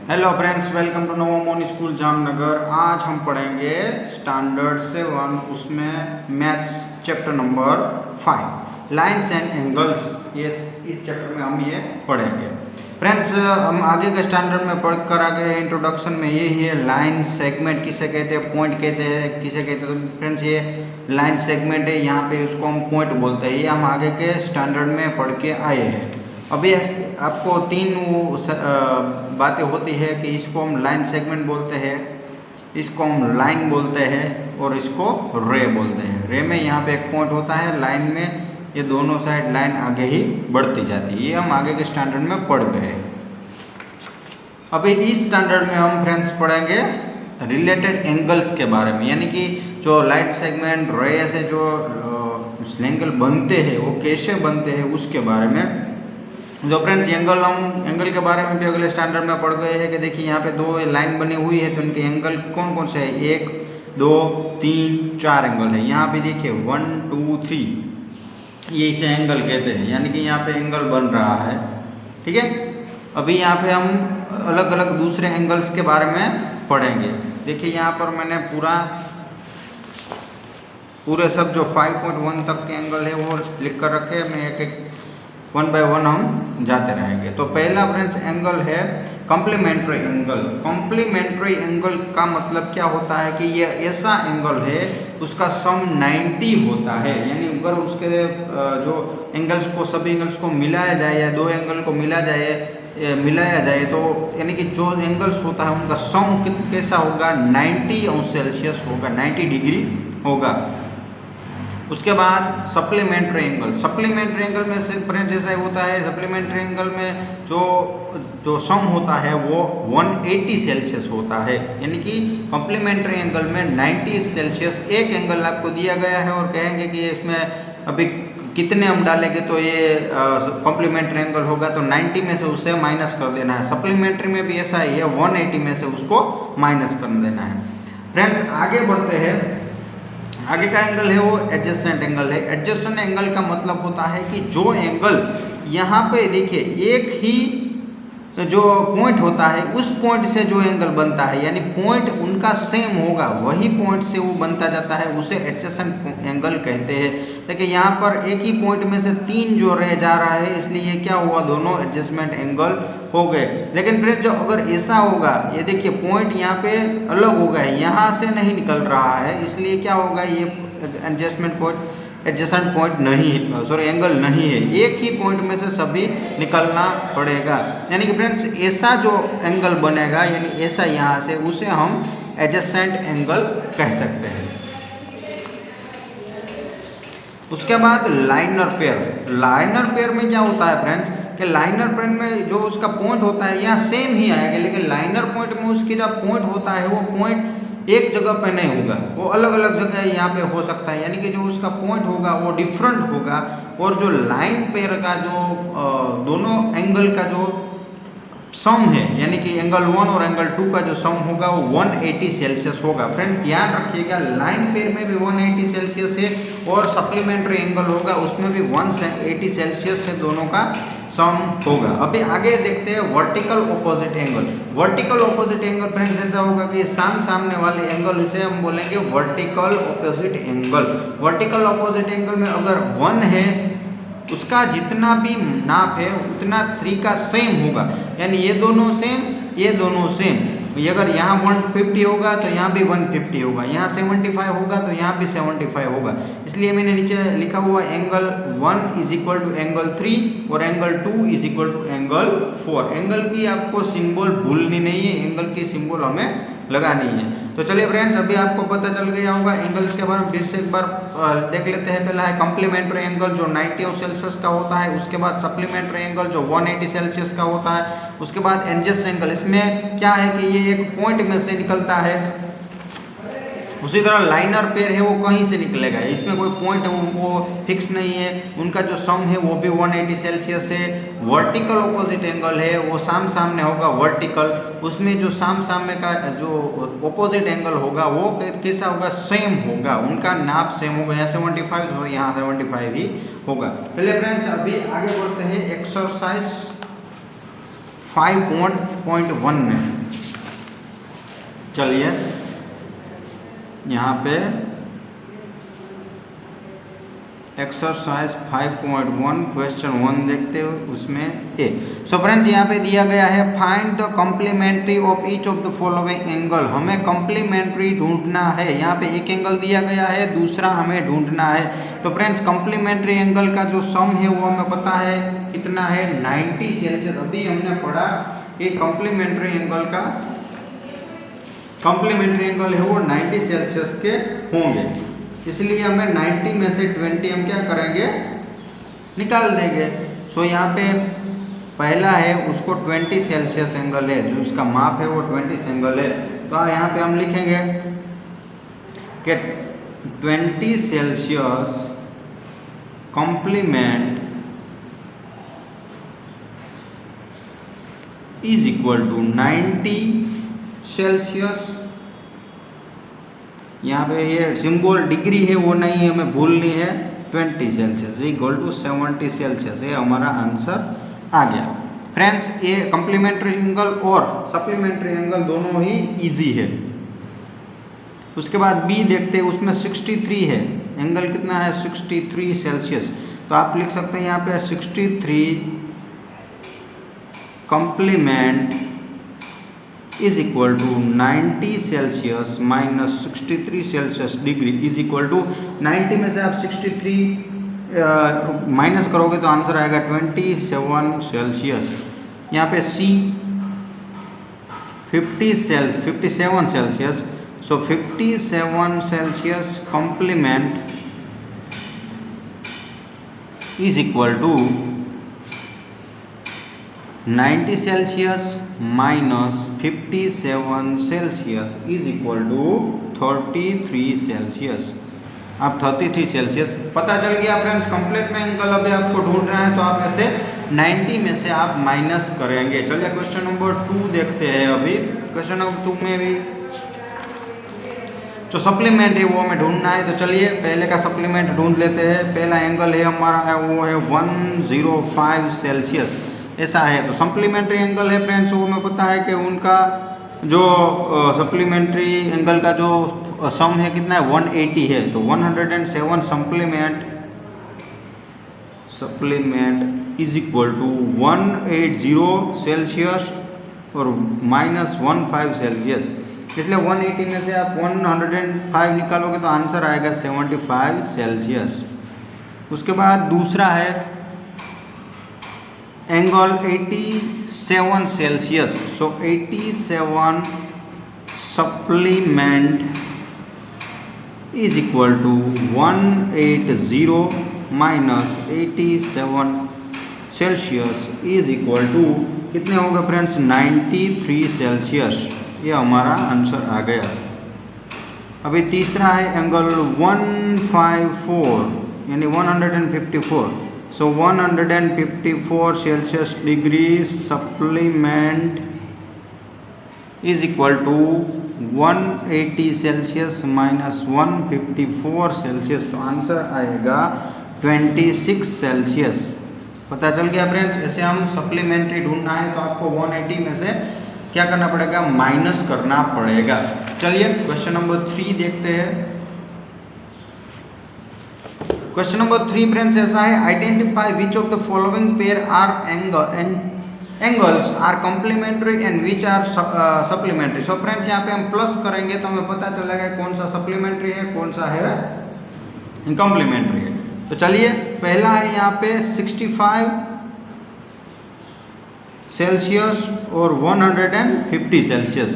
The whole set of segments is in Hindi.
Hello friends, welcome to Navomoni school Jamnagar. आज हम पढ़ेंगे स्टैंडर्ड 7, उसमें maths chapter number 5 lines and angles. ये इस चैप्टर में हम ये पढ़ेंगे। फ्रेंड्स, हम आगे के स्टैंडर्ड में पढ़ कर आगे इंट्रोडक्शन में यही है लाइन सेगमेंट किसे कहते हैं, पॉइंट कहते हैं, किसे कहते हैं। तो फ्रेंड्स, ये लाइन सेगमेंट है, यहाँ पे उसको हम पॉइंट बोलते हैं। ये हम आगे के स्टैंडर्ड में पढ़ के आए हैं। अभी आपको तीन बातें होती है कि इसको हम लाइन सेगमेंट बोलते हैं, इसको हम लाइन बोलते हैं और इसको रे बोलते हैं। रे में यहाँ पे एक पॉइंट होता है, लाइन में ये दोनों साइड लाइन आगे ही बढ़ती जाती है। ये हम आगे के स्टैंडर्ड में पढ़ गए। अभी इस स्टैंडर्ड में हम फ्रेंड्स पढ़ेंगे रिलेटेड एंगल्स के बारे में, यानी कि जो लाइन सेगमेंट रे से जो एंगल बनते हैं वो कैसे बनते हैं उसके बारे में। जो फ्रेंड्स एंगल के बारे में भी अगले स्टैंडर्ड में पढ़ गए हैं कि देखिए यहाँ पे दो लाइन बनी हुई है, तो इनके एंगल कौन कौन से है, 1 2 3 4 एंगल है। यहाँ पे देखिए 1 2 3 ये इसे एंगल कहते हैं, यानी कि यहाँ पे एंगल बन रहा है। ठीक है, अभी यहाँ पे हम अलग अलग दूसरे एंगल्स के बारे में पढ़ेंगे। देखिए यहाँ पर मैंने पूरे सब जो 5.1 तक के एंगल है वो लिख कर रखे हैं। मैं एक एक 1 बाय 1 हम जाते रहेंगे। तो पहला फ्रेंड्स एंगल है कॉम्प्लीमेंट्री एंगल। कॉम्प्लीमेंट्री एंगल का मतलब क्या होता है कि ये ऐसा एंगल है उसका सम 90 होता है, यानी अगर उसके जो एंगल्स को सभी एंगल्स को मिलाया जाए या दो एंगल को मिलाया जाए तो यानी कि जो एंगल्स होता है उनका सम कैसा होगा, 90 अंश सेल्सियस होगा, 90 डिग्री होगा। उसके बाद सप्लीमेंट्री एंगल में से फ्रेंड्स ऐसा होता है, सप्लीमेंट्री एंगल में जो सम होता है वो 180 सेल्सियस होता है, यानी कि कॉम्प्लीमेंट्री एंगल में 90 सेल्सियस एक एंगल आपको दिया गया है और कहेंगे कि इसमें अभी कितने हम डालेंगे तो ये कॉम्प्लीमेंट्री एंगल होगा, तो 90 में से उसे माइनस कर देना है। सप्लीमेंट्री में भी ऐसा ही है, 180 में से उसको माइनस कर देना है। फ्रेंड्स आगे बढ़ते हैं। आगे का एंगल है वो एडजेसेंट एंगल है। एडजेसेंट एंगल का मतलब होता है कि जो एंगल यहाँ पे देखिए एक ही जो पॉइंट होता है उस पॉइंट से जो एंगल बनता है, यानी पॉइंट उनका सेम होगा, वही पॉइंट से वो बनता जाता है, उसे एडजेसेंट एंगल कहते हैं। देखिए यहाँ पर एक ही पॉइंट में से 3 जो रह जा रहा है, इसलिए क्या हुआ, दोनों एडजस्टमेंट एंगल हो गए। लेकिन फिर जो अगर ऐसा होगा, ये देखिए पॉइंट यहाँ पे अलग हो गया है, यहाँ से नहीं निकल रहा है, इसलिए क्या होगा, ये एडजेसेंट पॉइंट नहीं, एंगल नहीं है, एक ही पॉइंट में से सभी निकलना पड़ेगा। यानी कि फ्रेंड्स ऐसा जो एंगल बनेगा, यानी ऐसा यहाँ से, उसे हम एडजेसेंट एंगल कह सकते हैं। उसके बाद लाइनर पेयर में क्या होता है फ्रेंड्स कि लाइनर पेयर में जो उसका पॉइंट होता है यहाँ सेम ही आएगा, लेकिन लाइनर पॉइंट में उसकी जो पॉइंट होता है वो पॉइंट एक जगह पे नहीं होगा, वो अलग अलग जगह यहाँ पे हो सकता है, यानी कि जो उसका पॉइंट होगा वो डिफरेंट होगा। और जो लाइन पेयर का जो दोनों एंगल का जो सम है, यानी कि एंगल 1 और एंगल 2 का जो सम होगा वो 180 सेल्सियस होगा। फ्रेंड ध्यान रखिएगा, लाइन पेयर में भी 180 सेल्सियस है और सप्लीमेंट्री एंगल होगा उसमें भी 180 सेल्सियस है, दोनों का सम होगा। अभी आगे देखते हैं वर्टिकल ऑपोजिट एंगल फ्रेंड्स ऐसा होगा कि सामने वाले एंगल, इसे हम बोलेंगे वर्टिकल ऑपोजिट एंगल में अगर 1 है उसका जितना भी नाप है उतना 3 का सेम होगा, यानी ये दोनों सेम। अगर यहाँ 150 होगा तो यहाँ भी 150 होगा, यहाँ 75 होगा तो यहाँ भी 75 होगा। इसलिए मैंने नीचे लिखा हुआ angle 1 is equal to angle 3 और angle 2 is equal to angle 4। Angle की आपको सिंबल भूलनी नहीं है, एंगल की सिंबल हमें लगानी है। तो चलिए फ्रेंड्स, अभी आपको पता चल गया होगा एंगल्स के बारे में, फिर से एक बार देख लेते हैं। पहला है कॉम्प्लीमेंट्री एंगल जो 90 सेल्सियस का होता है, उसके बाद सप्लीमेंट्री एंगल जो 180 सेल्सियस का होता है, उसके बाद एडजेसेंट एंगल। इसमें क्या है कि ये एक पॉइंट में से निकलता है, उसी तरह लाइनर पेयर है वो कहीं से निकलेगा, इसमें कोई पॉइंट वो फिक्स नहीं है, उनका जो सम है वो भी 180 सेल्सियस है। वर्टिकल ऑपोजिट एंगल है वो सामने होगा वर्टिकल, उसमें जो सामने का जो ऑपोजिट एंगल होगा वो कैसा होगा, सेम होगा, उनका नाप सेम होगा, यहाँ 75 तो यहाँ 75 ही होगा। चलिए फ्रेंड्स अभी आगे बढ़ते हैं एक्सरसाइज 5.1 में। चलिए यहाँ पे एक्सरसाइज 5.1 क्वेश्चन 1 देखते हो, उसमें ए। सो फ्रेंड्स यहाँ पे दिया गया है find the complementary of each of the following angle. हमें कॉम्प्लीमेंट्री ढूंढना है। यहाँ पे एक एंगल दिया गया है, दूसरा हमें ढूंढना है। तो फ्रेंड्स कॉम्प्लीमेंट्री एंगल का जो सम है वो हमें पता है कितना है, 90 सेल्सियस। अभी हमने पढ़ा कि कॉम्प्लीमेंट्री एंगल का कॉम्प्लीमेंट्री एंगल है वो 90 सेल्सियस के होंगे, इसलिए हमें 90 में से 20 हम क्या करेंगे, निकाल देंगे। सो यहाँ पे पहला है उसको 20 सेल्सियस एंगल है, जो उसका माप है वो 20 एंगल है। तो यहाँ पे हम लिखेंगे कि 20 Celsius complement is equal to 90 Celsius. यहाँ पे ये सिंबल डिग्री है वो नहीं हमें भूलनी है, 20 सेल्सियस इक्वल टू 70 सेल्सियस। ये हमारा आंसर आ गया। फ्रेंड्स ये कॉम्प्लीमेंट्री एंगल और सप्लीमेंट्री एंगल दोनों ही इजी है। उसके बाद बी देखते हैं, उसमें 63 है, एंगल कितना है 63 सेल्सियस। तो आप लिख सकते हैं यहाँ पे 63 complement is equal to 90 Celsius minus 63 Celsius degree is equal to 90 में से आप 63 माइनस करोगे तो आंसर आएगा 27 सेल्सियस। यहाँ पे C 57 Celsius. So 57 Celsius complement is equal to 90 Celsius minus 57 Celsius is equal to 33 Celsius. अब 33 सेल्सियस पता चल गया फ्रेंड्स। कंप्लीट में एंगल अभी आपको ढूंढना है, तो आप ऐसे 90 में से आप माइनस करेंगे। चलिए क्वेश्चन नंबर 2 देखते हैं। अभी क्वेश्चन नंबर 2 में भी जो सप्लीमेंट है वो हमें ढूंढना है। तो चलिए पहले का सप्लीमेंट ढूंढ लेते हैं। पहला एंगल है हमारा वो है 105 सेल्सियस, ऐसा है। तो सप्लीमेंट्री एंगल है फ्रेंड्स, वो हमें पता है कि उनका जो सप्लीमेंट्री एंगल का जो सम है कितना है 180 है। तो 107 supplement is equal to 180 Celsius और माइनस 15 सेल्सियस, इसलिए 180 में से आप 105 निकालोगे तो आंसर आएगा 75 सेल्सियस। उसके बाद दूसरा है angle 87 Celsius. So 87 supplement is equal to 180 minus 87 Celsius is equal to कितने होगा फ्रेंड्स 93 सेल्सियस। ये हमारा आंसर आ गया। अभी तीसरा है एंगल 154 यानी 154। So 154 Celsius degree supplement is equal to 180 Celsius minus 154 Celsius. तो आंसर आएगा 26 सेल्सियस। पता चल गया फ्रेंड्स। ऐसे हम सप्लीमेंट्री ढूंढना है तो आपको 180 में से क्या करना पड़ेगा, माइनस करना पड़ेगा। चलिए क्वेश्चन नंबर 3 देखते हैं। क्वेश्चन नंबर 3 फ्रेंड्स ऐसा है, identify which of the following pair are angles are complementary and which are supplementary. So friends यहाँ पे हम प्लस करेंगे तो हमें पता चलेगा कौन सा सप्लीमेंट्री है कौन सा है कॉम्प्लीमेंट्री है। तो चलिए पहला है यहाँ पे 65 सेल्सियस और 150 सेल्सियस।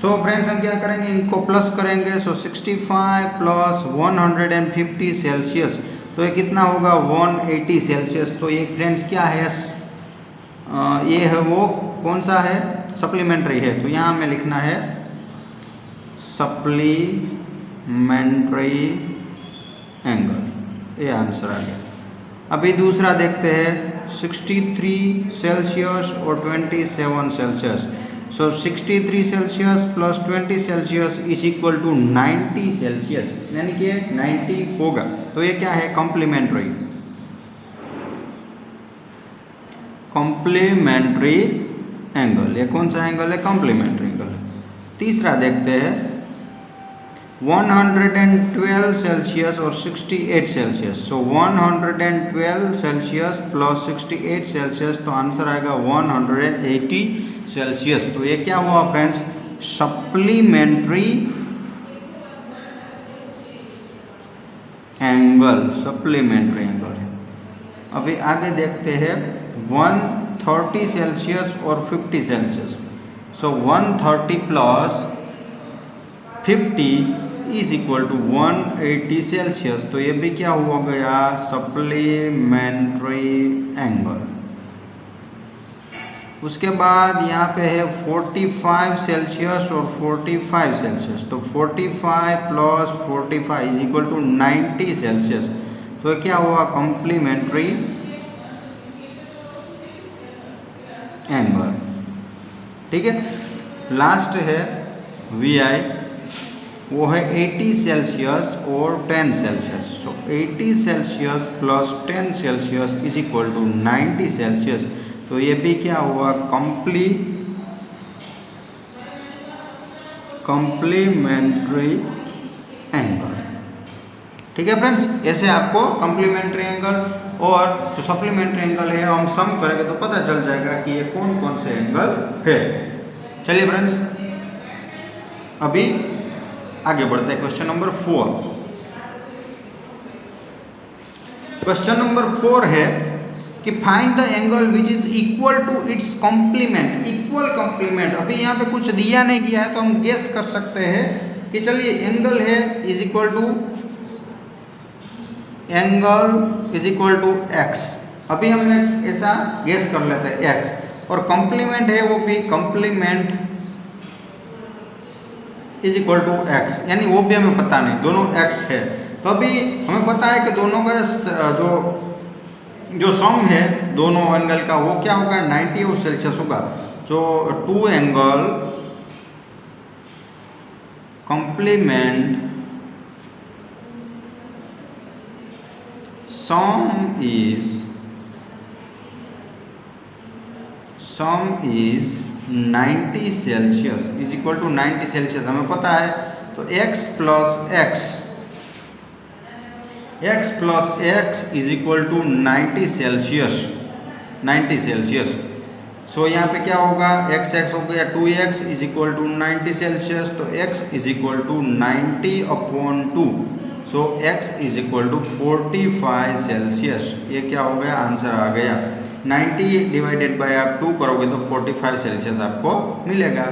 सो फ्रेंड्स हम क्या करेंगे, इनको प्लस करेंगे। सो 65 प्लस 150 सेल्सियस, तो ये कितना होगा 180 सेल्सियस। तो ये फ्रेंड्स क्या है, ये है वो कौन सा है, सप्लीमेंट्री है। तो यहाँ हमें लिखना है सप्लीमेंट्री एंगल, ये आंसर आ गया। अभी दूसरा देखते हैं 63 सेल्सियस और 27 Celsius. So 63 Celsius plus 20 Celsius is equal to 90 Celsius, यानी कि 90 होगा। तो ये क्या है, कॉम्प्लीमेंट्री एंगल। ये कौन सा एंगल है? Complementary angle. तीसरा देखते हैं 112 सेल्सियस और 68 Celsius. So 112 Celsius plus 68 Celsius, तो आंसर आएगा 180 सेल्सियस। तो ये क्या हुआ friends? Supplementary angle, supplementary angle. अभी आगे देखते हैं 130 सेल्सियस और 50 Celsius. So 130 plus 50 is equal to 180 Celsius. तो ये भी क्या हो गया? Supplementary angle. उसके बाद यहाँ पे है 45 सेल्सियस और 45 सेल्सियस। तो 45 plus 45 is equal to 90 Celsius. तो ये क्या हुआ? Complementary angle. ठीक है। लास्ट है VI, वो है 80 सेल्सियस और 10 Celsius. So 80 Celsius plus 10 Celsius is equal to 90 Celsius. तो ये भी क्या हुआ? Complementary angle. ठीक है फ्रेंड्स, ऐसे आपको कॉम्प्लीमेंट्री एंगल और जो सप्लीमेंट्री एंगल है हम सम करेंगे तो पता चल जाएगा कि ये कौन कौन से एंगल है। चलिए फ्रेंड्स, अभी आगे बढ़ते हैं क्वेश्चन नंबर 4। क्वेश्चन नंबर 4 है कि find the angle which is equal to its complement. Equal complement, अभी यहाँ पे कुछ दिया नहीं गया है तो हम गेस कर सकते हैं कि चलिए एंगल है इज इक्वल टू एक्स। अभी हम ऐसा गेस कर लेते हैं एक्स, और कॉम्प्लीमेंट है वो भी complement is equal to x, यानी वो भी हमें पता नहीं, दोनों एक्स है। तो अभी हमें पता है कि दोनों का जो सम है दोनों एंगल का वो क्या होगा? 90 सेल्सियस होगा। जो two angle complement sum is 90 Celsius is equal to 90 Celsius हमें पता है। तो x plus x is equal to 90 Celsius. So यहाँ पे क्या होगा? x हो गया 2x is equal to 90 Celsius. तो x is equal to 90/2। So x is equal to 45 Celsius. ये क्या हो गया? आंसर आ गया। 90 डिवाइडेड बाय आप 2 करोगे तो 45 सेल्सियस आपको मिलेगा।